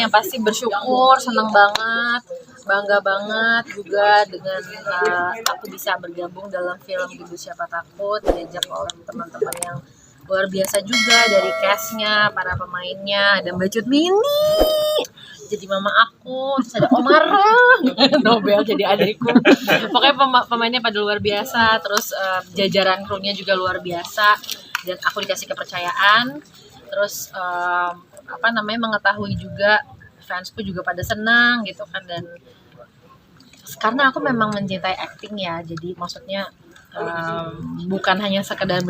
yang pasti bersyukur, senang banget, bangga banget juga dengan aku bisa bergabung dalam film Gendut Siapa Takut, diajak oleh teman-teman yang luar biasa juga, dari castnya, para pemainnya, ada Mbak Cut Mini jadi mama aku, terus ada Omara Nobel jadi adikku, pokoknya pemainnya pada luar biasa, terus jajaran krunya juga luar biasa, dan aku dikasih kepercayaan, terus mengetahui juga fansku juga pada senang gitu kan, dan karena aku memang mencintai acting ya, jadi maksudnya bukan hanya sekedar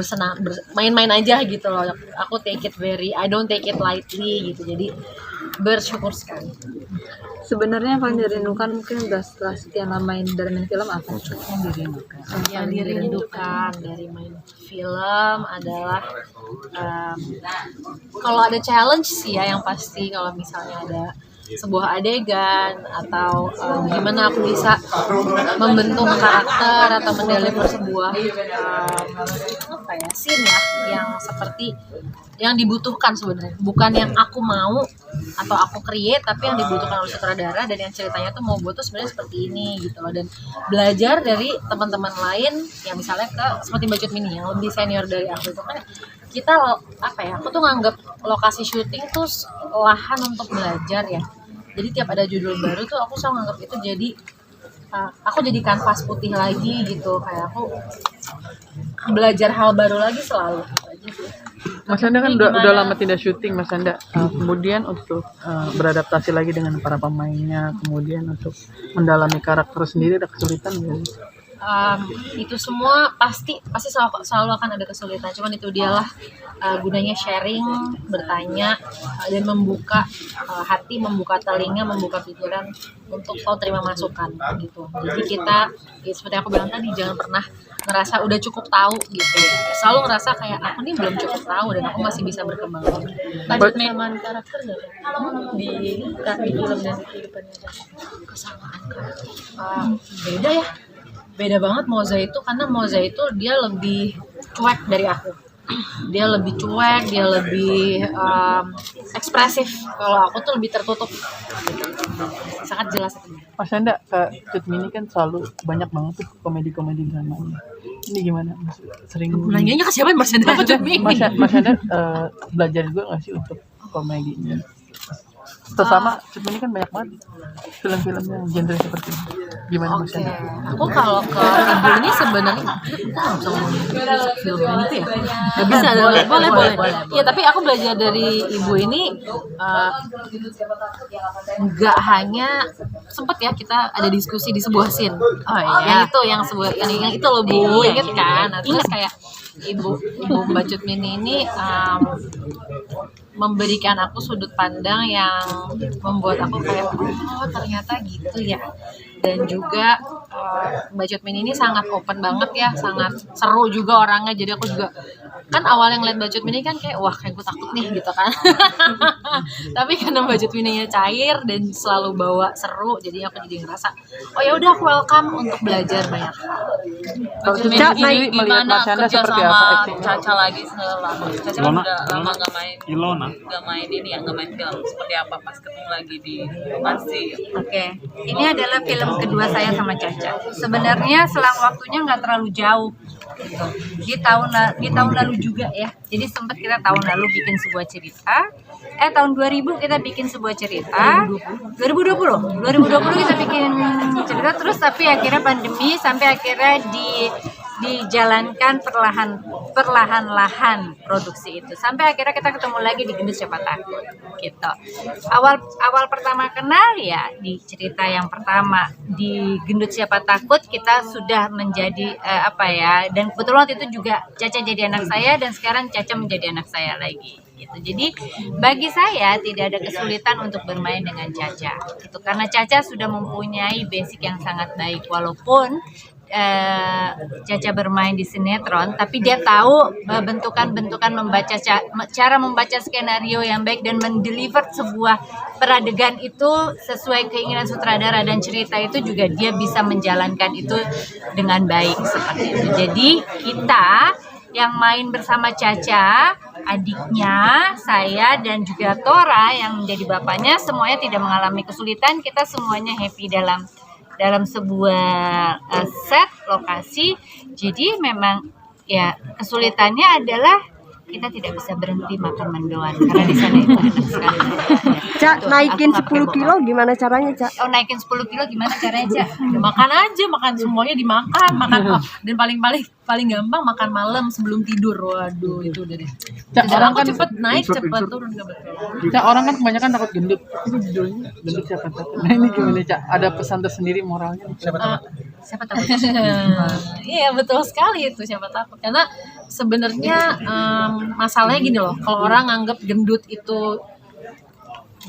main-main aja gitu loh, aku I don't take it lightly gitu, jadi bersyukur sekali. Sebenarnya yang paling dirindukan mungkin udah setelah sekian lama dari main film apa? Yang dirindukan dari main film adalah kalau ada challenge sih ya, yang pasti kalau misalnya ada sebuah adegan atau gimana aku bisa membentuk karakter atau mendeliver sebuah scene ya yang seperti yang dibutuhkan sebenarnya, bukan yang aku mau atau aku create, tapi yang dibutuhkan oleh sutradara dan yang ceritanya tuh mau buat tuh sebenarnya seperti ini gitu loh, dan belajar dari teman-teman lain yang misalnya seperti Mbak Cut Mini yang lebih senior dari aku, itu kan kita aku tuh nganggap lokasi syuting tuh lahan untuk belajar ya. Jadi tiap ada judul baru tuh aku selalu nganggap itu jadi aku jadi kanvas putih lagi gitu, kayak aku belajar hal baru lagi selalu. Mas Anda kan udah lama tidak syuting, Mas Anda. Kemudian untuk beradaptasi lagi dengan para pemainnya, kemudian untuk mendalami karakter sendiri ada kesulitan nggak? Itu semua pasti selalu akan ada kesulitan, cuman itu dialah gunanya sharing, bertanya, dan membuka hati, membuka telinga, membuka pikiran untuk selalu terima masukan gitu. Jadi kita ya seperti aku bilang tadi, jangan pernah ngerasa udah cukup tahu gitu, selalu ngerasa kayak aku nih belum cukup tahu dan aku masih bisa berkembang. Kesamaan karakter nggak di film dan kehidupan nyata? Kesamaan karakter beda banget Moza itu, karena Moza itu dia lebih cuek dari aku, dia lebih cuek, dia lebih ekspresif, kalau aku tuh lebih tertutup, sangat jelas itu. Mas Anda Cut Mini kan selalu banyak banget tuh komedi dramanya. Ini gimana? Sering nanyanya ke siapa Mas Anda? Mas Anda belajar juga nggak sih untuk komedinya? Terutama Cut Mini kan banyak banget film-filmnya genre seperti ini. Gimana Mas Anda? Aku kalau ke ibu ini sebenarnya film ini tuh ya nggak bisa, boleh. Ya tapi aku belajar dari ibu ini nggak hanya sempet ya kita ada diskusi di sebuah scene. Yang itu loh Bu, inget kan? Nah, terus kayak ibu Mbak Cut Mini ini memberikan aku sudut pandang yang membuat aku kayak ternyata gitu ya. Dan juga Mbak Cut Mini ini sangat open banget ya, sangat seru juga orangnya. Jadi aku juga kan awalnya ngeliat Mbak Cut Mini kan kayak wah kayak gue takut nih gitu kan. Tapi karena Mbak Cut Mininya cair dan selalu bawa seru, jadi aku jadi ngerasa oh ya udah aku welcome untuk belajar banyak hal. Kalau Caca sendiri melihat Mas Anda seperti apa acting? Caca lagi setelah Caca kan udah lama nggak main film, seperti apa pas ketemu lagi di lokasi? Oke, ini adalah film kedua saya sama Caca. Sebenarnya selang waktunya nggak terlalu jauh, gitu. Di tahun lalu juga ya. Jadi sempat kita tahun lalu bikin sebuah cerita. Tahun 2000 kita bikin sebuah cerita. 2020 kita bikin cerita, terus tapi akhirnya pandemi sampai akhirnya dijalankan perlahan-lahan produksi itu sampai akhirnya kita ketemu lagi di Gendut Siapa Takut gitu. Awal pertama kenal ya di cerita yang pertama di Gendut Siapa Takut kita sudah menjadi dan kebetulan waktu itu juga Caca jadi anak saya dan sekarang Caca menjadi anak saya lagi gitu. Jadi bagi saya tidak ada kesulitan untuk bermain dengan Caca gitu, karena Caca sudah mempunyai basic yang sangat baik, walaupun Caca bermain di sinetron, tapi dia tahu bentukan-bentukan cara membaca skenario yang baik dan mendeliver sebuah peradegan itu sesuai keinginan sutradara, dan cerita itu juga dia bisa menjalankan itu dengan baik seperti itu. Jadi kita yang main bersama Caca, adiknya, saya dan juga Tora yang menjadi bapaknya, semuanya tidak mengalami kesulitan. Kita semuanya happy dalam sebuah set lokasi. Jadi memang ya kesulitannya adalah kita tidak bisa berhenti makan mendoan karena di sana itu enak sekali. Cak, Tuh, naikin aku nggak 10 pakai kilo gimana caranya, Cak? Oh, naikin 10 kilo gimana caranya, Cak? Makan aja, makan semuanya dimakan, dan paling gampang makan malam sebelum tidur. Waduh, itu udah deh. Cak, Dan orang aku kan cepet naik, cepet turun kebetulan. Cak, orang kan kebanyakan takut gendut. Ini judulnya gendut siapa takut. Nah, ini gimana, Cak? Ada pesan tersendiri moralnya? Siapa takut? Iya, betul sekali itu, siapa takut. Karena sebenarnya masalahnya gini loh, kalau orang nganggap gendut itu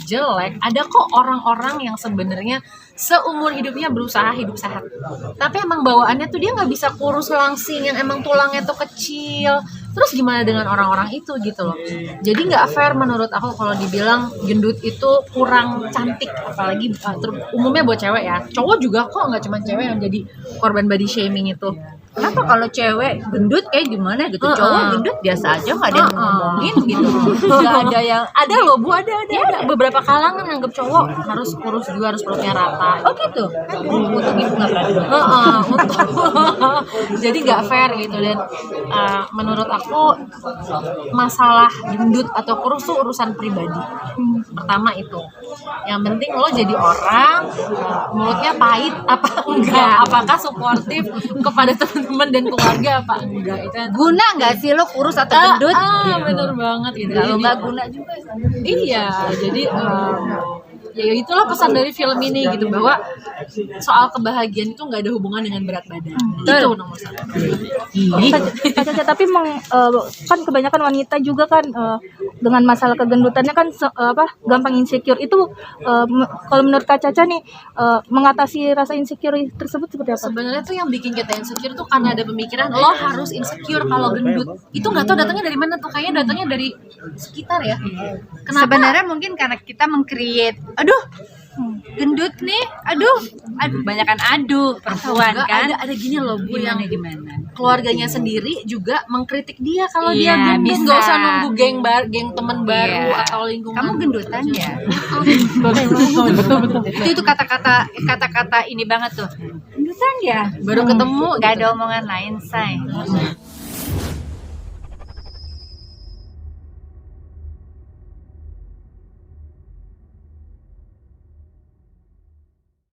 jelek, ada kok orang-orang yang sebenarnya seumur hidupnya berusaha hidup sehat, tapi emang bawaannya tuh dia nggak bisa kurus langsing, yang emang tulangnya tuh kecil. Terus gimana dengan orang-orang itu gitu loh. Jadi nggak fair menurut aku kalau dibilang gendut itu kurang cantik, apalagi umumnya buat cewek ya. Cowok juga kok, nggak cuma cewek yang jadi korban body shaming itu. Kenapa kalau cewek gendut kayak gimana gitu? Cowok gendut biasa aja, nggak ada yang ngomongin gitu. Nggak ada yang Ada loh Bu, ada beberapa kalangan nganggap cowok harus kurus juga, harus perutnya rata. oh gitu. Untuk gitu nggak pernah dengar. Jadi nggak fair gitu. Dan menurut aku masalah gendut atau kurus tuh urusan pribadi. Pertama itu, yang penting lo jadi orang mulutnya pahit apa enggak, apakah suportif kepada teman-teman dan keluarga apa enggak, itu Guna nggak sih lo kurus atau gendut? bener banget gitu. Kalau Jadi- nggak guna juga. Iya, jadi ya itulah pesan dari film ini gitu, bahwa soal kebahagiaan itu nggak ada hubungan dengan berat badan. Itu nomor satu. Caca, tapi kan kebanyakan wanita juga kan dengan masalah kegendutannya kan gampang insecure. Itu kalau menurut Kak Caca nih mengatasi rasa insecure tersebut seperti apa? Sebenarnya tuh yang bikin kita insecure tuh karena ada pemikiran lo harus insecure kalau gendut. Itu nggak tahu datangnya dari mana tuh, kayaknya datangnya dari sekitar ya. Kenapa? Sebenarnya mungkin karena kita meng-create, aduh gendut nih, aduh banyakan perempuan Enggak, kan. ada gini loh Bu, yang Gimana? keluarganya sendiri juga mengkritik dia kalau Iya, dia gendut. bisa. Nggak usah nunggu geng teman baru Iya. atau lingkungan. Kamu gendutan ya? Betul. Itu kata-kata ini banget tuh. Gendutan ya? baru ketemu Gak gitu. ada omongan lain, say.